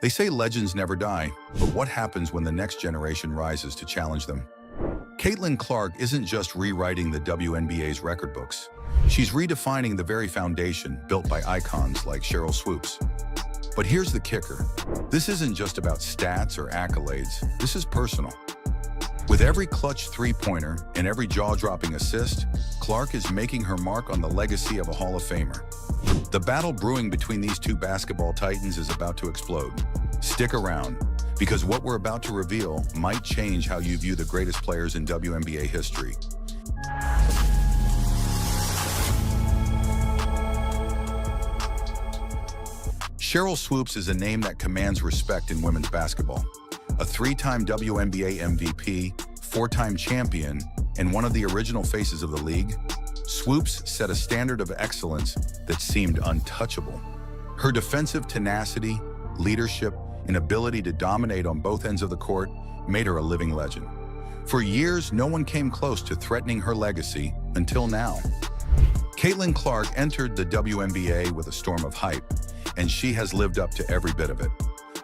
They say legends never die, but what happens when the next generation rises to challenge them? Caitlin Clark isn't just rewriting the WNBA's record books. She's redefining the very foundation built by icons like Sheryl Swoopes. But here's the kicker. This isn't just about stats or accolades. This is personal. With every clutch three-pointer and every jaw-dropping assist, Clark is making her mark on the legacy of a Hall of Famer. The battle brewing between these two basketball titans is about to explode. Stick around, because what we're about to reveal might change how you view the greatest players in WNBA history. Sheryl Swoopes is a name that commands respect in women's basketball. A three-time WNBA MVP, four-time champion, and one of the original faces of the league, Swoopes set a standard of excellence that seemed untouchable. Her defensive tenacity, leadership, and ability to dominate on both ends of the court made her a living legend. For years, no one came close to threatening her legacy until now. Caitlin Clark entered the WNBA with a storm of hype, and she has lived up to every bit of it.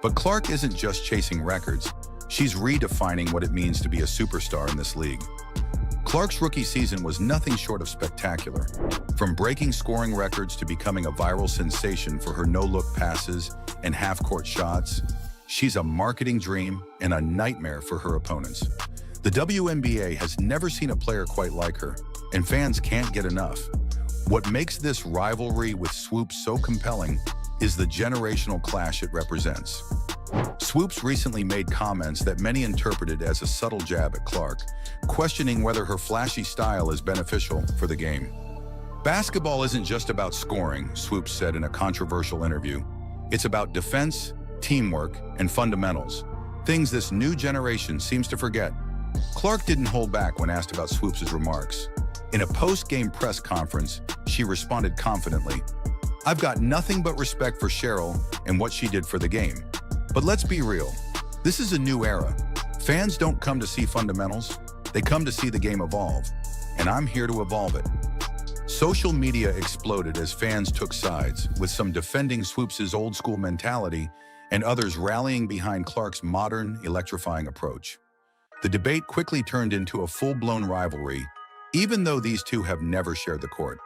But Clark isn't just chasing records, she's redefining what it means to be a superstar in this league. Clark's rookie season was nothing short of spectacular. From breaking scoring records to becoming a viral sensation for her no-look passes and half-court shots, she's a marketing dream and a nightmare for her opponents. The WNBA has never seen a player quite like her, and fans can't get enough. What makes this rivalry with Swoopes so compelling is the generational clash it represents. Swoopes recently made comments that many interpreted as a subtle jab at Clark, questioning whether her flashy style is beneficial for the game. Basketball isn't just about scoring, Swoopes said in a controversial interview. It's about defense, teamwork, and fundamentals, things this new generation seems to forget. Clark didn't hold back when asked about Swoopes' remarks. In a post-game press conference, she responded confidently, "I've got nothing but respect for Sheryl and what she did for the game. But let's be real, this is a new era. Fans don't come to see fundamentals, they come to see the game evolve, and I'm here to evolve it." Social media exploded as fans took sides, with some defending Swoopes' old-school mentality and others rallying behind Clark's modern, electrifying approach. The debate quickly turned into a full-blown rivalry, even though these two have never shared the court.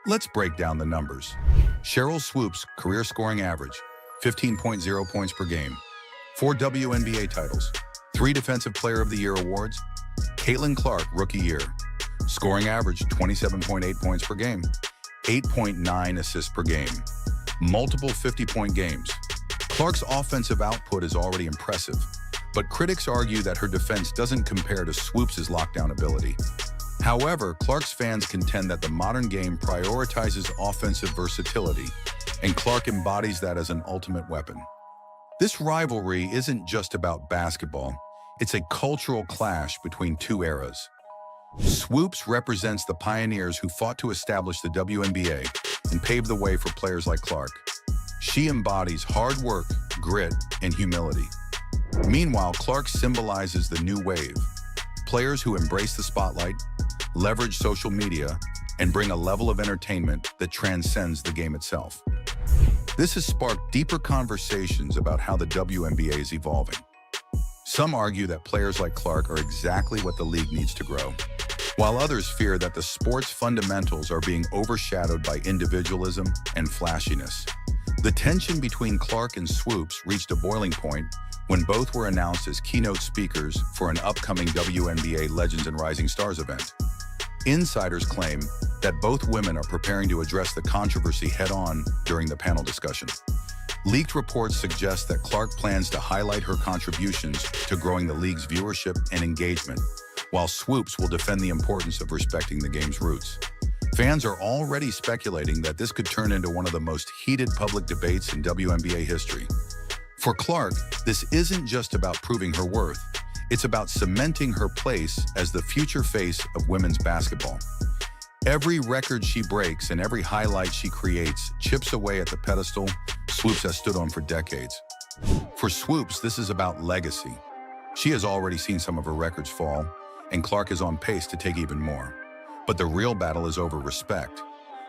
Let's break down the numbers. Sheryl Swoopes' career scoring average, 15.0 points per game, 4 WNBA titles, 3 Defensive Player of the Year awards. Caitlin Clark, rookie year, scoring average 27.8 points per game, 8.9 assists per game, multiple 50-point games. Clark's offensive output is already impressive, but critics argue that her defense doesn't compare to Swoopes' lockdown ability. However, Clark's fans contend that the modern game prioritizes offensive versatility, and Clark embodies that as an ultimate weapon. This rivalry isn't just about basketball, it's a cultural clash between two eras. Swoopes represents the pioneers who fought to establish the WNBA and pave the way for players like Clark. She embodies hard work, grit, and humility. Meanwhile, Clark symbolizes the new wave, players who embrace the spotlight, leverage social media, and bring a level of entertainment that transcends the game itself. This has sparked deeper conversations about how the WNBA is evolving. Some argue that players like Clark are exactly what the league needs to grow, while others fear that the sport's fundamentals are being overshadowed by individualism and flashiness. The tension between Clark and Swoopes reached a boiling point when both were announced as keynote speakers for an upcoming WNBA Legends and Rising Stars event. Insiders claim that both women are preparing to address the controversy head-on during the panel discussion. Leaked reports suggest that Clark plans to highlight her contributions to growing the league's viewership and engagement, while Swoopes will defend the importance of respecting the game's roots. Fans are already speculating that this could turn into one of the most heated public debates in WNBA history. For Clark, this isn't just about proving her worth. It's about cementing her place as the future face of women's basketball. Every record she breaks and every highlight she creates chips away at the pedestal Swoopes has stood on for decades. For Swoopes, this is about legacy. She has already seen some of her records fall, and Clark is on pace to take even more. But the real battle is over respect.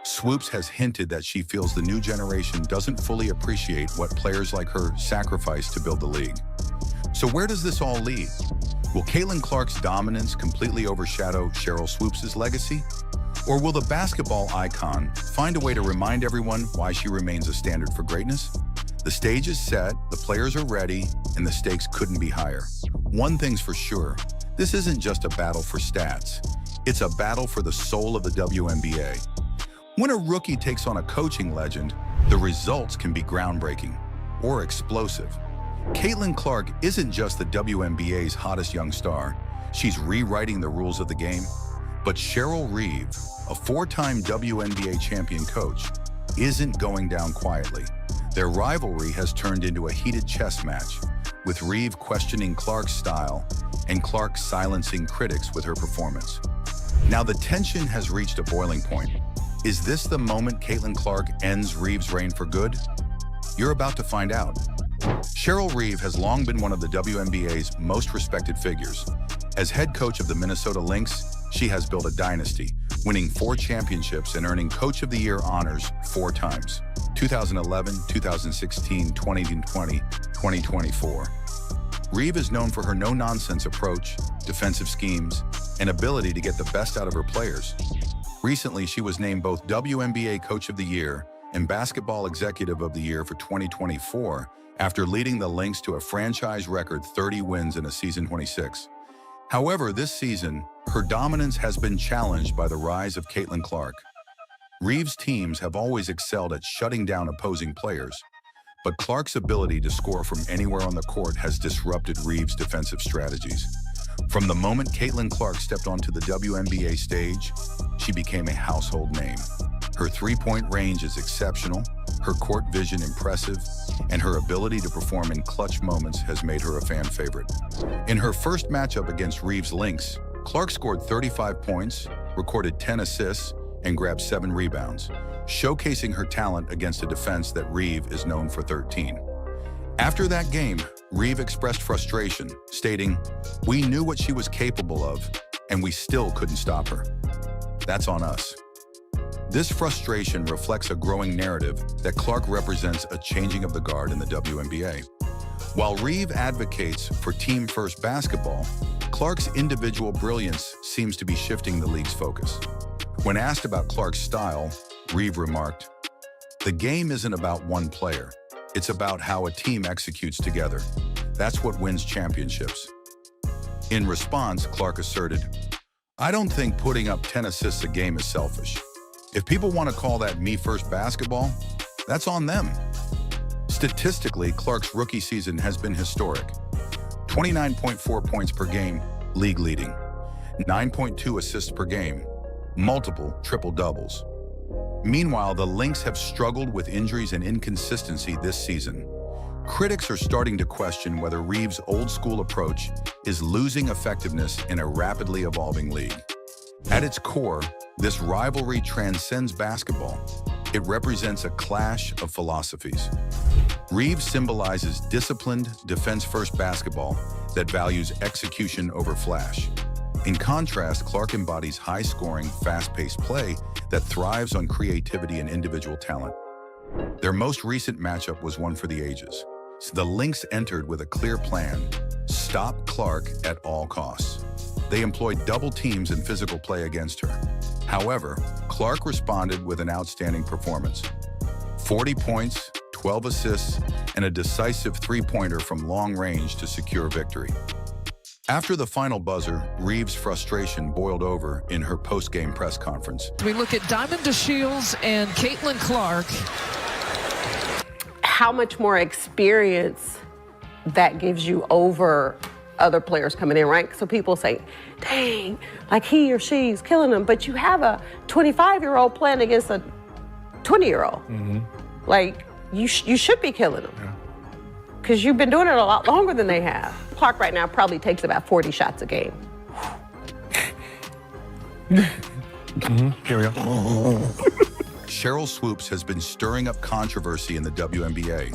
Swoops has hinted that she feels the new generation doesn't fully appreciate what players like her sacrifice to build the league. So where does this all lead? Will Caitlin Clark's dominance completely overshadow Sheryl Swoopes' legacy? Or will the basketball icon find a way to remind everyone why she remains a standard for greatness? The stage is set, the players are ready, and the stakes couldn't be higher. One thing's for sure, this isn't just a battle for stats. It's a battle for the soul of the WNBA. When a rookie takes on a coaching legend, the results can be groundbreaking or explosive. Caitlin Clark isn't just the WNBA's hottest young star. She's rewriting the rules of the game. But Cheryl Reeve, a four-time WNBA champion coach, isn't going down quietly. Their rivalry has turned into a heated chess match, with Reeve questioning Clark's style and Clark silencing critics with her performance. Now the tension has reached a boiling point. Is this the moment Caitlin Clark ends Reeve's reign for good? You're about to find out. Cheryl Reeve has long been one of the WNBA's most respected figures. As head coach of the Minnesota Lynx, she has built a dynasty, winning 4 championships and earning Coach of the Year honors 4 times: 2011, 2016, 2020, 2024. Reeve is known for her no-nonsense approach, defensive schemes, and ability to get the best out of her players. Recently, she was named both WNBA Coach of the Year and Basketball Executive of the Year for 2024 after leading the Lynx to a franchise record 30 wins in a season 26. However, this season, her dominance has been challenged by the rise of Caitlin Clark. Reeve's teams have always excelled at shutting down opposing players, but Clark's ability to score from anywhere on the court has disrupted Reeve's defensive strategies. From the moment Caitlin Clark stepped onto the WNBA stage, she became a household name. Her three-point range is exceptional, her court vision impressive, and her ability to perform in clutch moments has made her a fan favorite. In her first matchup against Reeve's Lynx, Clark scored 35 points, recorded 10 assists, and grabbed 7 rebounds, showcasing her talent against a defense that Reeve is known for 13. After that game, Reeve expressed frustration, stating, "We knew what she was capable of, and we still couldn't stop her. That's on us." This frustration reflects a growing narrative that Clark represents a changing of the guard in the WNBA. While Reeve advocates for team-first basketball, Clark's individual brilliance seems to be shifting the league's focus. When asked about Clark's style, Reeve remarked, "The game isn't about one player. It's about how a team executes together. That's what wins championships." In response, Clark asserted, "I don't think putting up 10 assists a game is selfish. If people want to call that me-first basketball, that's on them." Statistically, Clark's rookie season has been historic. 29.4 points per game, league leading. 9.2 assists per game, multiple triple-doubles. Meanwhile, the Lynx have struggled with injuries and inconsistency this season. Critics are starting to question whether Reeve's old-school approach is losing effectiveness in a rapidly evolving league. At its core, this rivalry transcends basketball. It represents a clash of philosophies. Reeve symbolizes disciplined, defense-first basketball that values execution over flash. In contrast, Clark embodies high-scoring, fast-paced play that thrives on creativity and individual talent. Their most recent matchup was one for the ages. The Lynx entered with a clear plan: stop Clark at all costs. They employed double teams and physical play against her. However, Clark responded with an outstanding performance: 40 points, 12 assists, and a decisive three-pointer from long range to secure victory. After the final buzzer, Reeve's frustration boiled over in her post-game press conference. We look at Diamond DeShields and Caitlin Clark. How much more experience that gives you over other players coming in, right? So people say, dang, like he or she's killing them. But you have a 25-year-old playing against a 20-year-old. Mm-hmm. Like, you should be killing them. Because you've been doing it a lot longer than they have. Clark right now probably takes about 40 shots a game. Mm-hmm. Here we go. Sheryl Swoopes has been stirring up controversy in the WNBA,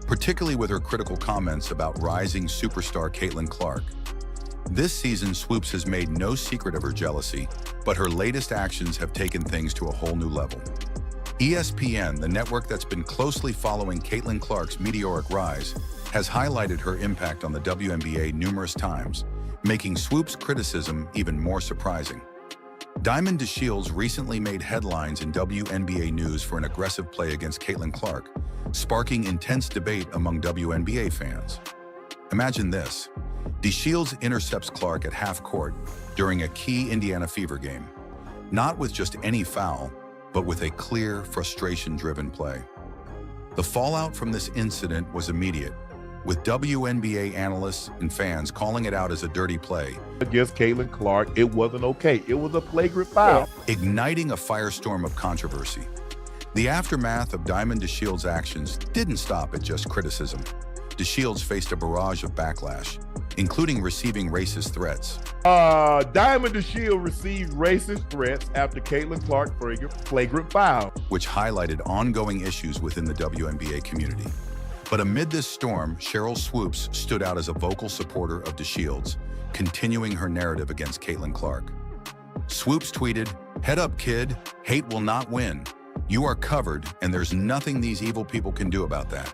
particularly with her critical comments about rising superstar Caitlin Clark. This season, Swoopes has made no secret of her jealousy, but her latest actions have taken things to a whole new level. ESPN, the network that's been closely following Caitlin Clark's meteoric rise, has highlighted her impact on the WNBA numerous times, making Swoop's criticism even more surprising. Diamond DeShields recently made headlines in WNBA news for an aggressive play against Caitlin Clark, sparking intense debate among WNBA fans. Imagine this: DeShields intercepts Clark at half court during a key Indiana Fever game, not with just any foul, but with a clear, frustration-driven play. The fallout from this incident was immediate, with WNBA analysts and fans calling it out as a dirty play. Against Caitlin Clark, it wasn't okay. It was a flagrant foul. Igniting a firestorm of controversy. The aftermath of Diamond DeShields' actions didn't stop at just criticism. DeShields faced a barrage of backlash, including receiving racist threats. Diamond DeShields received racist threats after Caitlin Clark flagrant foul, which highlighted ongoing issues within the WNBA community. But amid this storm, Sheryl Swoopes stood out as a vocal supporter of DeShields, continuing her narrative against Caitlin Clark. Swoopes tweeted, "Head up, kid. Hate will not win. You are covered, and there's nothing these evil people can do about that.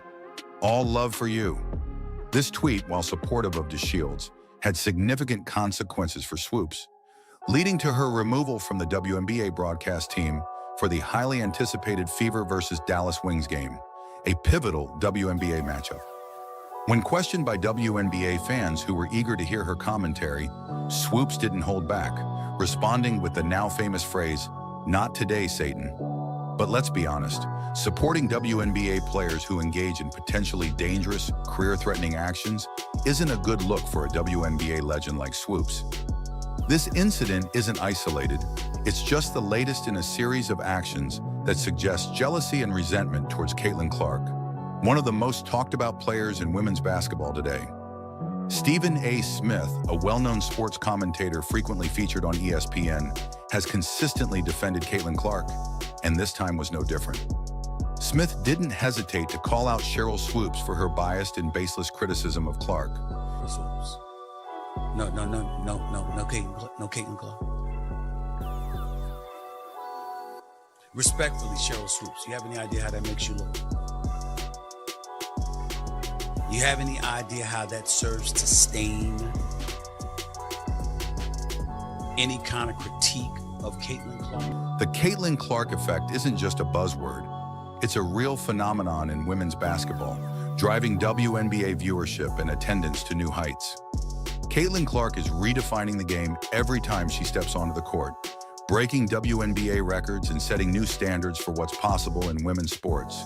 All love for you." This tweet, while supportive of DeShields, had significant consequences for Swoopes, leading to her removal from the WNBA broadcast team for the highly anticipated Fever versus Dallas Wings game, a pivotal WNBA matchup. When questioned by WNBA fans who were eager to hear her commentary, Swoopes didn't hold back, responding with the now famous phrase, "Not today, Satan." But let's be honest, supporting WNBA players who engage in potentially dangerous, career-threatening actions isn't a good look for a WNBA legend like Swoopes. This incident isn't isolated, it's just the latest in a series of actions that suggest jealousy and resentment towards Caitlin Clark, one of the most talked about players in women's basketball today. Stephen A. Smith, a well-known sports commentator frequently featured on ESPN, has consistently defended Caitlin Clark, and this time was no different. Smith didn't hesitate to call out Sheryl Swoopes for her biased and baseless criticism of Clark. Swoopes. No, Caitlin Clark. Respectfully, Sheryl Swoopes, you have any idea how that makes you look? You have any idea how that serves to stain any kind of critique of Caitlin Clark? The Caitlin Clark effect isn't just a buzzword. It's a real phenomenon in women's basketball, driving WNBA viewership and attendance to new heights. Caitlin Clark is redefining the game every time she steps onto the court, breaking WNBA records and setting new standards for what's possible in women's sports.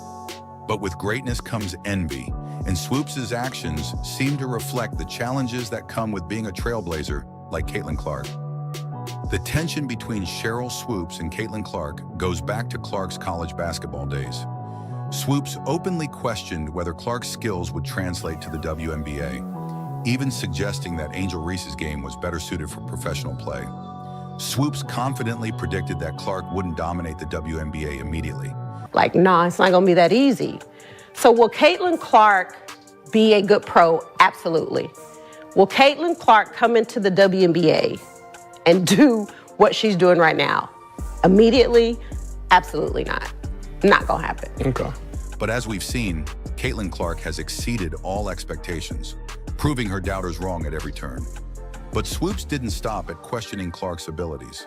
But with greatness comes envy, and Swoopes' actions seem to reflect the challenges that come with being a trailblazer like Caitlin Clark. The tension between Sheryl Swoopes and Caitlin Clark goes back to Clark's college basketball days. Swoopes openly questioned whether Clark's skills would translate to the WNBA, even suggesting that Angel Reese's game was better suited for professional play. Swoopes confidently predicted that Clark wouldn't dominate the WNBA immediately. Like, nah, it's not gonna be that easy. So will Caitlin Clark be a good pro? Absolutely. Will Caitlin Clark come into the WNBA and do what she's doing right now immediately? Absolutely not. Not gonna happen. Okay. But as we've seen, Caitlin Clark has exceeded all expectations, proving her doubters wrong at every turn. But Swoopes didn't stop at questioning Clark's abilities.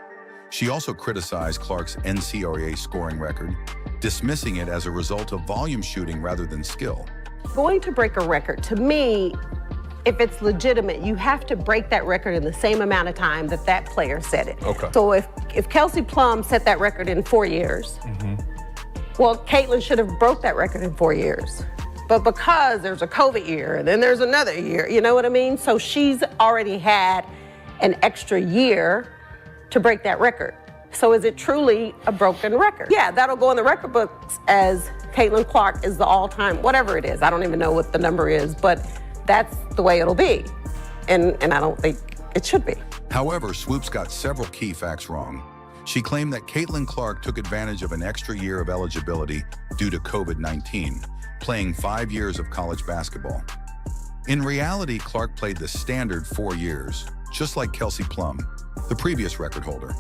She also criticized Clark's NCAA scoring record, dismissing it as a result of volume shooting rather than skill. Going to break a record, to me, if it's legitimate, you have to break that record in the same amount of time that that player set it. Okay. So if Kelsey Plum set that record in 4 years, well, Caitlin should have broke that record in 4 years. But because there's a COVID year and then there's another year, you know what I mean? So she's already had an extra year to break that record. So is it truly a broken record? Yeah, that'll go in the record books as Caitlin Clark is the all-time, whatever it is. I don't even know what the number is, but that's the way it'll be. And I don't think it should be. However, Swoopes got several key facts wrong. She claimed that Caitlin Clark took advantage of an extra year of eligibility due to COVID-19, playing 5 years of college basketball. In reality, Clark played the standard 4 years, just like Kelsey Plum, the previous record holder.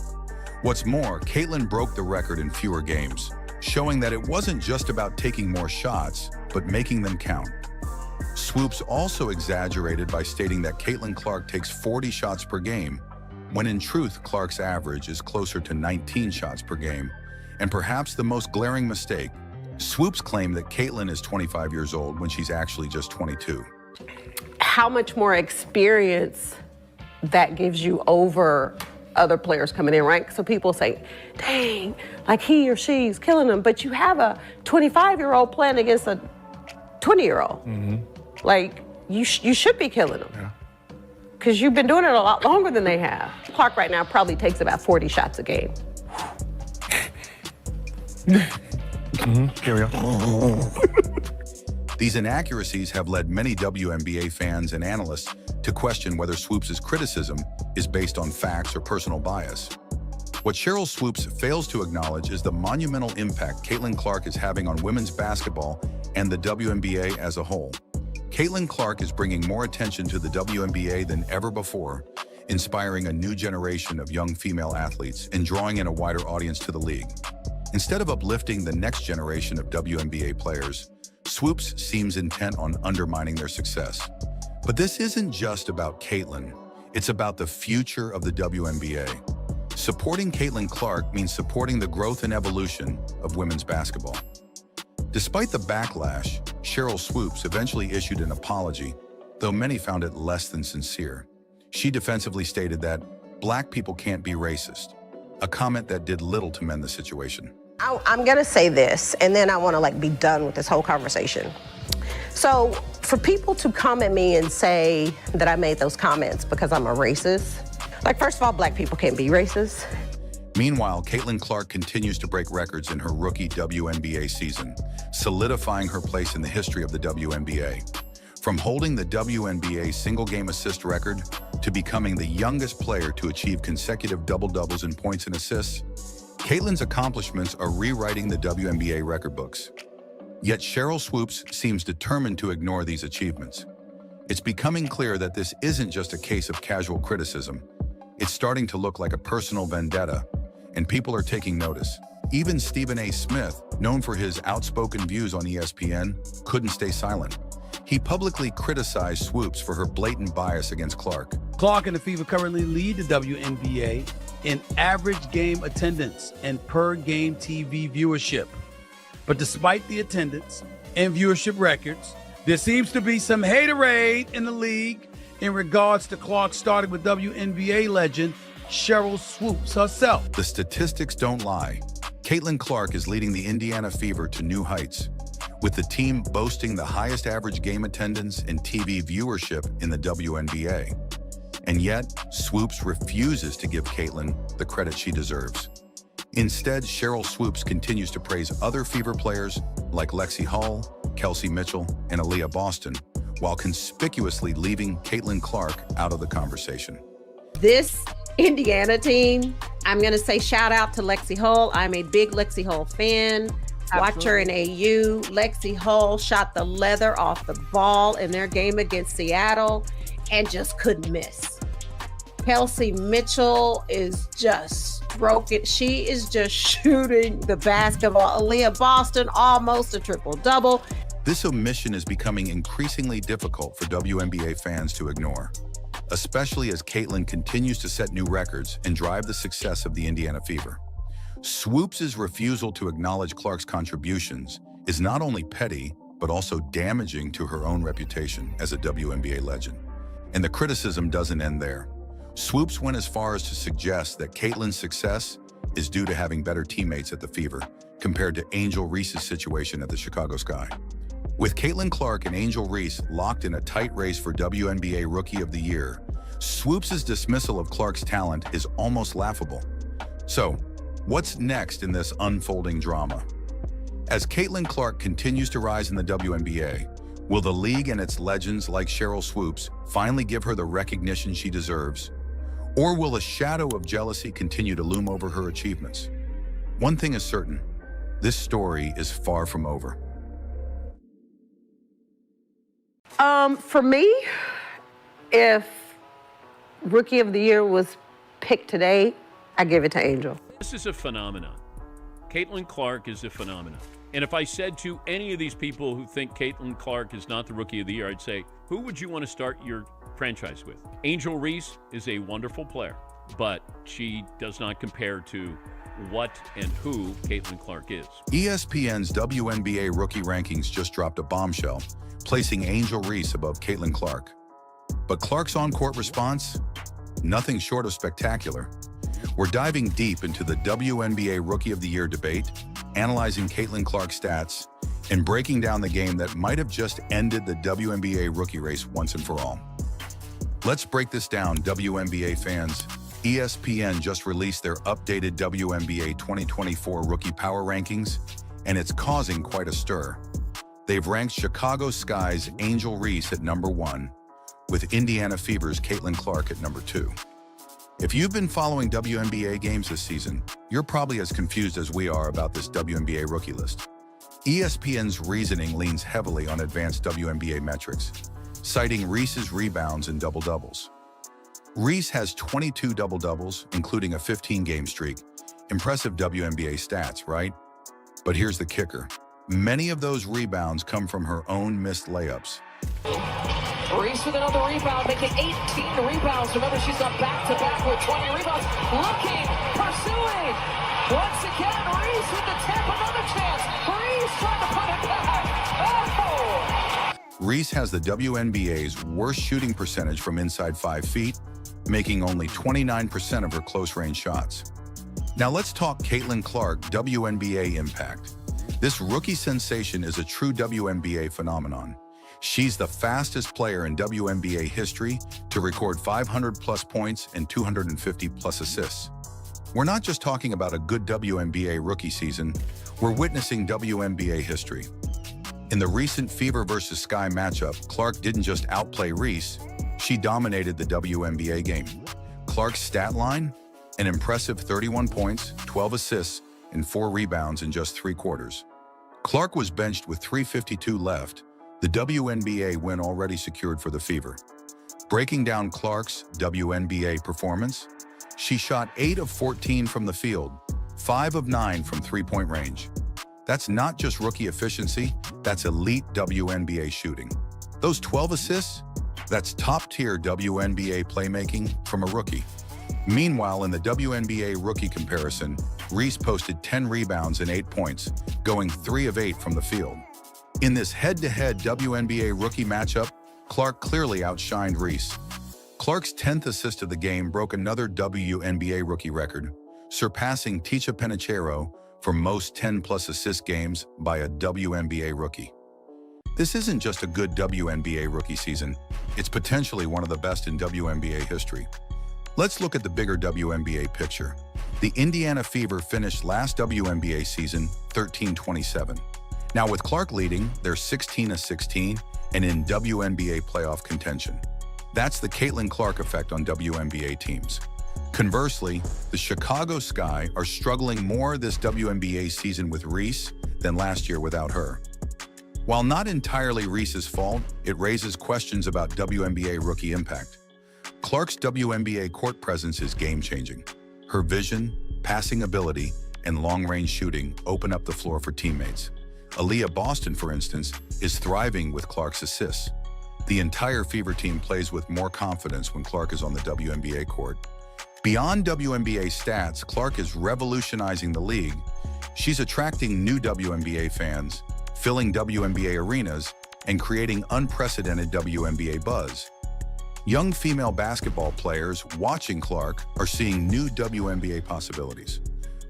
What's more, Caitlin broke the record in fewer games, showing that it wasn't just about taking more shots, but making them count. Swoops also exaggerated by stating that Caitlin Clark takes 40 shots per game, when in truth, Clark's average is closer to 19 shots per game. And perhaps the most glaring mistake, Swoops claimed that Caitlin is 25 years old when she's actually just 22. How much more experience that gives you over other players coming in, right? So people say, dang, like he or she's killing them, but you have a 25-year-old playing against a 20-year-old. Like, you should be killing them. Because you've been doing it a lot longer than they have. Clark right now probably takes about 40 shots a game. Here we go. These inaccuracies have led many WNBA fans and analysts to question whether Swoops' criticism is based on facts or personal bias. What Sheryl Swoops fails to acknowledge is the monumental impact Caitlin Clark is having on women's basketball and the WNBA as a whole. Caitlin Clark is bringing more attention to the WNBA than ever before, inspiring a new generation of young female athletes and drawing in a wider audience to the league. Instead of uplifting the next generation of WNBA players, Swoops seems intent on undermining their success. But this isn't just about Caitlin, it's about the future of the WNBA. Supporting Caitlin Clark means supporting the growth and evolution of women's basketball. Despite the backlash, Sheryl Swoops eventually issued an apology, though many found it less than sincere. She defensively stated that black people can't be racist, a comment that did little to mend the situation. I'm gonna say this, and then I wanna be done with this whole conversation. So for people to come at me and say that I made those comments because I'm a racist, first of all, black people can't be racist. Meanwhile, Caitlin Clark continues to break records in her rookie WNBA season, solidifying her place in the history of the WNBA. From holding the WNBA single-game assist record to becoming the youngest player to achieve consecutive double-doubles in points and assists, Caitlin's accomplishments are rewriting the WNBA record books. Yet Sheryl Swoops seems determined to ignore these achievements. It's becoming clear that this isn't just a case of casual criticism. It's starting to look like a personal vendetta, and people are taking notice. Even Stephen A. Smith, known for his outspoken views on ESPN, couldn't stay silent. He publicly criticized Swoops for her blatant bias against Clark. Clark and the Fever currently lead the WNBA in average game attendance and per-game TV viewership. But despite the attendance and viewership records, there seems to be some haterade in the league in regards to Clark, starting with WNBA legend Sheryl Swoops herself. The statistics don't lie. Caitlin Clark is leading the Indiana Fever to new heights, with the team boasting the highest average game attendance and TV viewership in the WNBA. And yet, Swoops refuses to give Caitlin the credit she deserves. Instead, Sheryl Swoops continues to praise other Fever players like Lexi Hull, Kelsey Mitchell, and Aaliyah Boston, while conspicuously leaving Caitlin Clark out of the conversation. This Indiana team, I'm going to say shout out to Lexi Hull. I'm a big Lexi Hull fan. Watch her in AU. Lexi Hull shot the leather off the ball in their game against Seattle and just couldn't miss. Kelsey Mitchell is just broken. She is just shooting the basketball. Aaliyah Boston, almost a triple-double. This omission is becoming increasingly difficult for WNBA fans to ignore, especially as Caitlin continues to set new records and drive the success of the Indiana Fever. Swoops' refusal to acknowledge Clark's contributions is not only petty, but also damaging to her own reputation as a WNBA legend. And the criticism doesn't end there. Swoops went as far as to suggest that Caitlin's success is due to having better teammates at the Fever compared to Angel Reese's situation at the Chicago Sky. With Caitlin Clark and Angel Reese locked in a tight race for WNBA Rookie of the Year, Swoops' dismissal of Clark's talent is almost laughable. So, what's next in this unfolding drama? As Caitlin Clark continues to rise in the WNBA, will the league and its legends like Sheryl Swoops finally give her the recognition she deserves? Or will a shadow of jealousy continue to loom over her achievements? One thing is certain, this story is far from over. For me, if Rookie of the Year was picked today, I give it to Angel. This is a phenomenon. Caitlin Clark is a phenomenon. And if I said to any of these people who think Caitlin Clark is not the Rookie of the Year, I'd say, who would you want to start your franchise with? Angel Reese is a wonderful player, but she does not compare to what and who Caitlin Clark is. ESPN's WNBA rookie rankings just dropped a bombshell, placing Angel Reese above Caitlin Clark. But Clark's on-court response? Nothing short of spectacular. We're diving deep into the WNBA Rookie of the Year debate, analyzing Caitlin Clark's stats, and breaking down the game that might have just ended the WNBA rookie race once and for all. Let's break this down, WNBA fans. ESPN just released their updated WNBA 2024 Rookie Power Rankings, and it's causing quite a stir. They've ranked Chicago Sky's Angel Reese at number 1, with Indiana Fever's Caitlin Clark at number 2. If you've been following WNBA games this season, you're probably as confused as we are about this WNBA rookie list. ESPN's reasoning leans heavily on advanced WNBA metrics, citing Reese's rebounds and double-doubles. Reese has 22 double-doubles, including a 15-game streak. Impressive WNBA stats, right? But here's the kicker. Many of those rebounds come from her own missed layups. Reese with another rebound, making 18 rebounds. Remember, she's got back-to-back with 20 rebounds. Looking, pursuing. Once again, Reese with the tip, another chance. Reese trying to put it back. Oh! Reese has the WNBA's worst shooting percentage from inside 5 feet, making only 29% of her close-range shots. Now let's talk Caitlin Clark WNBA impact. This rookie sensation is a true WNBA phenomenon. She's the fastest player in WNBA history to record 500-plus points and 250-plus assists. We're not just talking about a good WNBA rookie season, we're witnessing WNBA history. In the recent Fever vs. Sky matchup, Clark didn't just outplay Reese, she dominated the WNBA game. Clark's stat line? An impressive 31 points, 12 assists, and 4 rebounds in just 3 quarters. Clark was benched with 3:52 left, the WNBA win already secured for the Fever. Breaking down Clark's WNBA performance, she shot 8 of 14 from the field, 5 of 9 from three-point range. That's not just rookie efficiency, that's elite WNBA shooting. Those 12 assists? That's top-tier WNBA playmaking from a rookie. Meanwhile, in the WNBA rookie comparison, Reese posted 10 rebounds and 8 points, going 3 of 8 from the field. In this head-to-head WNBA rookie matchup, Clark clearly outshined Reese. Clark's 10th assist of the game broke another WNBA rookie record, surpassing Ticha Penicheiro for most 10-plus assist games by a WNBA rookie. This isn't just a good WNBA rookie season, it's potentially one of the best in WNBA history. Let's look at the bigger WNBA picture. The Indiana Fever finished last WNBA season 13-27. Now with Clark leading, they're 16-16 and in WNBA playoff contention. That's the Caitlin Clark effect on WNBA teams. Conversely, the Chicago Sky are struggling more this WNBA season with Reese than last year without her. While not entirely Reese's fault, it raises questions about WNBA rookie impact. Clark's WNBA court presence is game-changing. Her vision, passing ability, and long-range shooting open up the floor for teammates. Aaliyah Boston, for instance, is thriving with Clark's assists. The entire Fever team plays with more confidence when Clark is on the WNBA court. Beyond WNBA stats, Clark is revolutionizing the league. She's attracting new WNBA fans, filling WNBA arenas, and creating unprecedented WNBA buzz. Young female basketball players watching Clark are seeing new WNBA possibilities.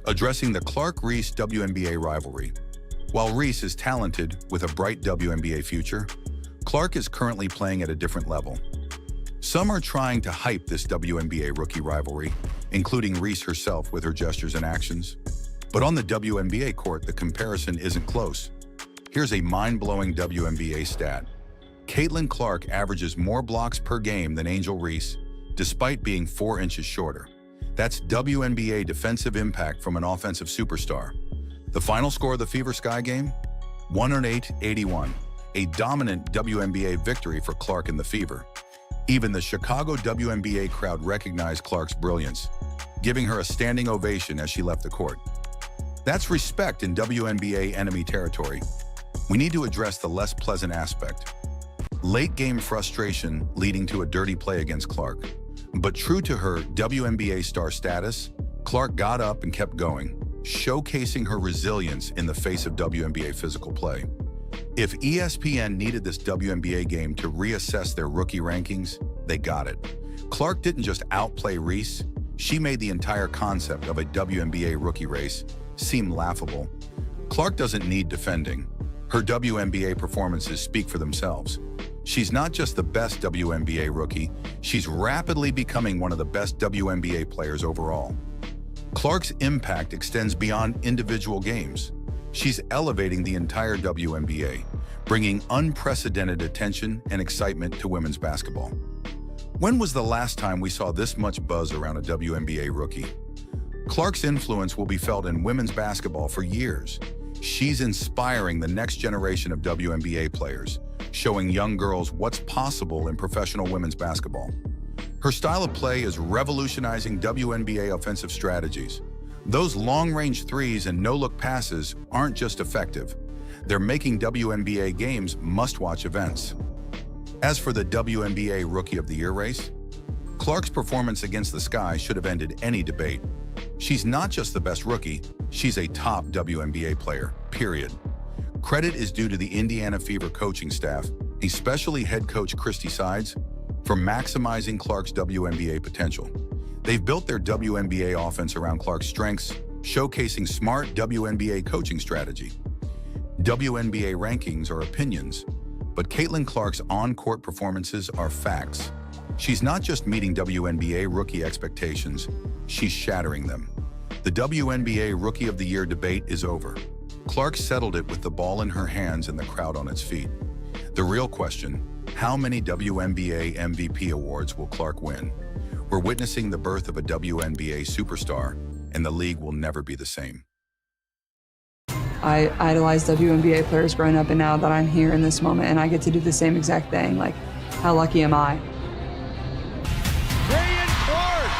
Addressing the Clark-Reese WNBA rivalry. While Reese is talented with a bright WNBA future, Clark is currently playing at a different level. Some are trying to hype this WNBA rookie rivalry, including Reese herself with her gestures and actions. But on the WNBA court, the comparison isn't close. Here's a mind-blowing WNBA stat. Caitlin Clark averages more blocks per game than Angel Reese, despite being 4 inches shorter. That's WNBA defensive impact from an offensive superstar. The final score of the Fever Sky game? 108-81, a dominant WNBA victory for Clark and the Fever. Even the Chicago WNBA crowd recognized Clark's brilliance, giving her a standing ovation as she left the court. That's respect in WNBA enemy territory. We need to address the less pleasant aspect. Late game frustration leading to a dirty play against Clark. But true to her WNBA star status, Clark got up and kept going, showcasing her resilience in the face of WNBA physical play. If ESPN needed this WNBA game to reassess their rookie rankings, they got it. Clark didn't just outplay Reese, she made the entire concept of a WNBA rookie race seem laughable. Clark doesn't need defending. Her WNBA performances speak for themselves. She's not just the best WNBA rookie, she's rapidly becoming one of the best WNBA players overall. Clark's impact extends beyond individual games. She's elevating the entire WNBA, bringing unprecedented attention and excitement to women's basketball. When was the last time we saw this much buzz around a WNBA rookie? Clark's influence will be felt in women's basketball for years. She's inspiring the next generation of WNBA players, showing young girls what's possible in professional women's basketball. Her style of play is revolutionizing WNBA offensive strategies. Those long-range threes and no-look passes aren't just effective. They're making WNBA games must-watch events. As for the WNBA Rookie of the Year race, Clark's performance against the Sky should have ended any debate. She's not just the best rookie, she's a top WNBA player, period. Credit is due to the Indiana Fever coaching staff, especially head coach Christy Sides, for maximizing Clark's WNBA potential. They've built their WNBA offense around Clark's strengths, showcasing smart WNBA coaching strategy. WNBA rankings are opinions, but Caitlin Clark's on-court performances are facts. She's not just meeting WNBA rookie expectations, she's shattering them. The WNBA Rookie of the Year debate is over. Clark settled it with the ball in her hands and the crowd on its feet. The real question, how many WNBA MVP awards will Clark win? We're witnessing the birth of a WNBA superstar, and the league will never be the same. I idolized WNBA players growing up, and now that I'm here in this moment and I get to do the same exact thing, like, how lucky am I? Clark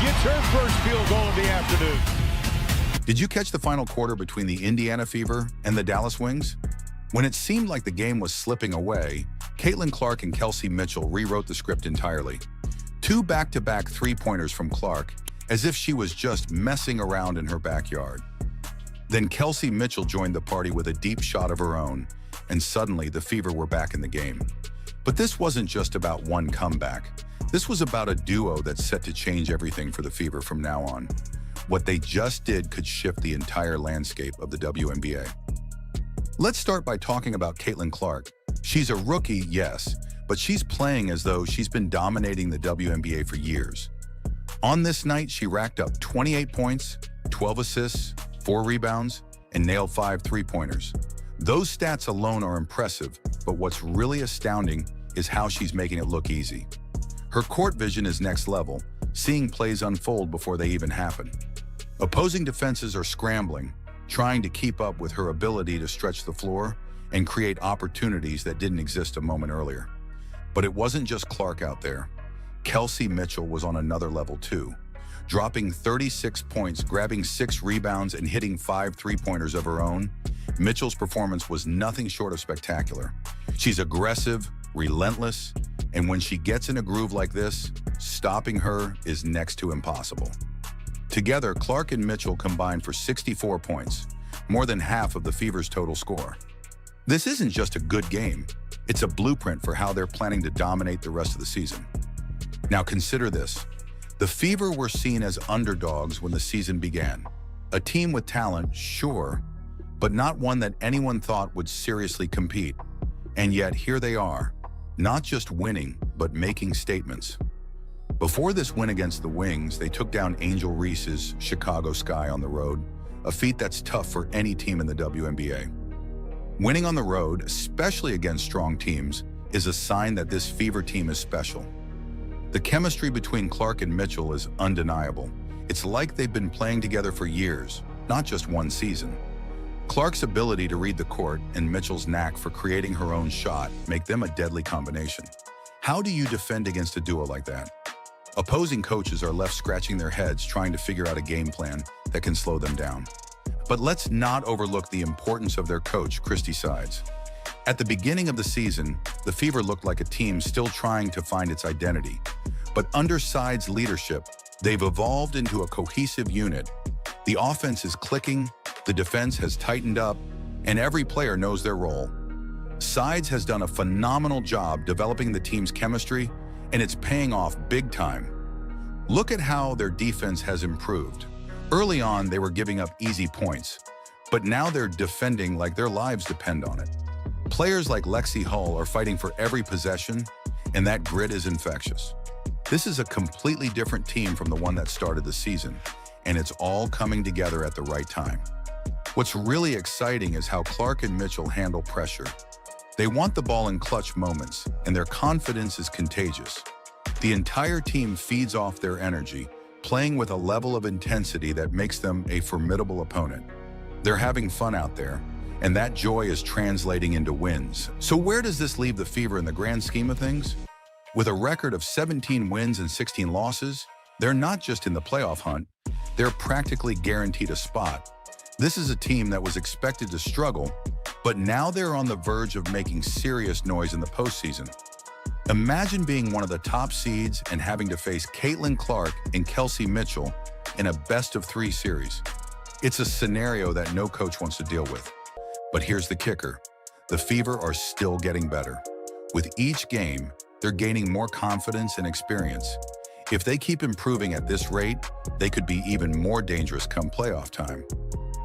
gets her first field goal of the afternoon. Did you catch the final quarter between the Indiana Fever and the Dallas Wings? When it seemed like the game was slipping away, Caitlin Clark and Kelsey Mitchell rewrote the script entirely. 2 back-to-back three-pointers from Clark, as if she was just messing around in her backyard. Then Kelsey Mitchell joined the party with a deep shot of her own, and suddenly the Fever were back in the game. But this wasn't just about one comeback. This was about a duo that's set to change everything for the Fever from now on. What they just did could shift the entire landscape of the WNBA. Let's start by talking about Caitlin Clark. She's a rookie, yes, but she's playing as though she's been dominating the WNBA for years. On this night, she racked up 28 points, 12 assists, 4 rebounds, and nailed 5 three-pointers. Those stats alone are impressive, but what's really astounding is how she's making it look easy. Her court vision is next level, seeing plays unfold before they even happen. Opposing defenses are scrambling, trying to keep up with her ability to stretch the floor and create opportunities that didn't exist a moment earlier. But it wasn't just Clark out there. Kelsey Mitchell was on another level too, dropping 36 points, grabbing 6 rebounds, and hitting 5 three-pointers of her own. Mitchell's performance was nothing short of spectacular. She's aggressive, relentless, and when she gets in a groove like this, stopping her is next to impossible. Together, Clark and Mitchell combined for 64 points, more than half of the Fever's total score. This isn't just a good game, it's a blueprint for how they're planning to dominate the rest of the season. Now consider this. The Fever were seen as underdogs when the season began. A team with talent, sure, but not one that anyone thought would seriously compete. And yet here they are, not just winning, but making statements. Before this win against the Wings, they took down Angel Reese's Chicago Sky on the road, a feat that's tough for any team in the WNBA. Winning on the road, especially against strong teams, is a sign that this Fever team is special. The chemistry between Clark and Mitchell is undeniable. It's like they've been playing together for years, not just one season. Clark's ability to read the court and Mitchell's knack for creating her own shot make them a deadly combination. How do you defend against a duo like that? Opposing coaches are left scratching their heads trying to figure out a game plan that can slow them down. But let's not overlook the importance of their coach, Christy Sides. At the beginning of the season, the Fever looked like a team still trying to find its identity. But under Sides' leadership, they've evolved into a cohesive unit. The offense is clicking, the defense has tightened up, and every player knows their role. Sides has done a phenomenal job developing the team's chemistry, and it's paying off big time. Look at how their defense has improved. Early on, they were giving up easy points, but now they're defending like their lives depend on it. Players like Lexi Hull are fighting for every possession, and that grit is infectious. This is a completely different team from the one that started the season, and it's all coming together at the right time. What's really exciting is how Clark and Mitchell handle pressure. They want the ball in clutch moments, and their confidence is contagious. The entire team feeds off their energy, playing with a level of intensity that makes them a formidable opponent. They're having fun out there, and that joy is translating into wins. So where does this leave the Fever in the grand scheme of things? With a record of 17 wins and 16 losses, they're not just in the playoff hunt, they're practically guaranteed a spot. This is a team that was expected to struggle, but now they're on the verge of making serious noise in the postseason. Imagine being one of the top seeds and having to face Caitlin Clark and Kelsey Mitchell in a best-of-3 series. It's a scenario that no coach wants to deal with. But here's the kicker. The Fever are still getting better. With each game, they're gaining more confidence and experience. If they keep improving at this rate, they could be even more dangerous come playoff time.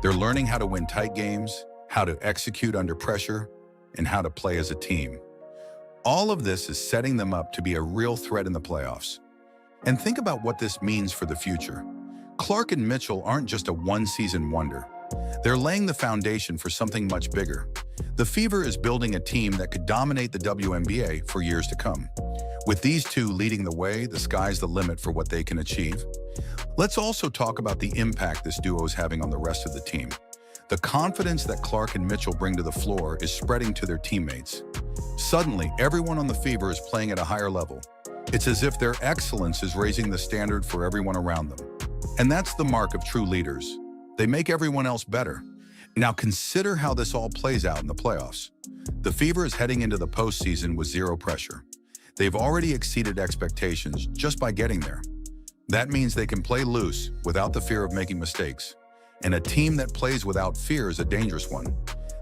They're learning how to win tight games, how to execute under pressure, and how to play as a team. All of this is setting them up to be a real threat in the playoffs. And think about what this means for the future. Clark and Mitchell aren't just a one-season wonder. They're laying the foundation for something much bigger. The Fever is building a team that could dominate the WNBA for years to come. With these two leading the way, the sky's the limit for what they can achieve. Let's also talk about the impact this duo is having on the rest of the team. The confidence that Clark and Mitchell bring to the floor is spreading to their teammates. Suddenly, everyone on the Fever is playing at a higher level. It's as if their excellence is raising the standard for everyone around them. And that's the mark of true leaders. They make everyone else better. Now consider how this all plays out in the playoffs. The Fever is heading into the postseason with zero pressure. They've already exceeded expectations just by getting there. That means they can play loose without the fear of making mistakes. And a team that plays without fear is a dangerous one.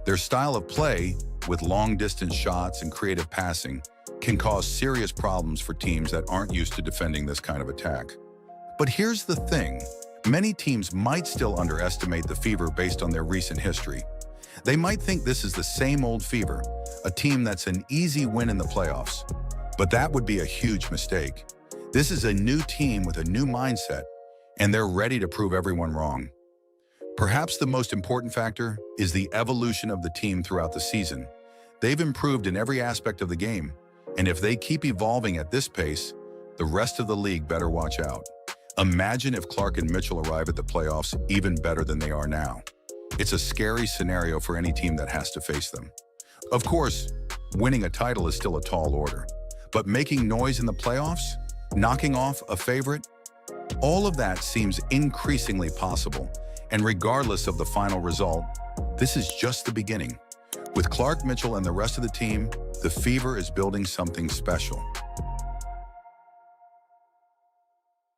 Their style of play, with long-distance shots and creative passing, can cause serious problems for teams that aren't used to defending this kind of attack. But here's the thing. Many teams might still underestimate the Fever based on their recent history. They might think this is the same old Fever, a team that's an easy win in the playoffs. But that would be a huge mistake. This is a new team with a new mindset, and they're ready to prove everyone wrong. Perhaps the most important factor is the evolution of the team throughout the season. They've improved in every aspect of the game, and if they keep evolving at this pace, the rest of the league better watch out. Imagine if Clark and Mitchell arrive at the playoffs even better than they are now. It's a scary scenario for any team that has to face them. Of course, winning a title is still a tall order, but making noise in the playoffs, knocking off a favorite, all of that seems increasingly possible. And regardless of the final result, this is just the beginning. With Clark, Mitchell, and the rest of the team, the Fever is building something special.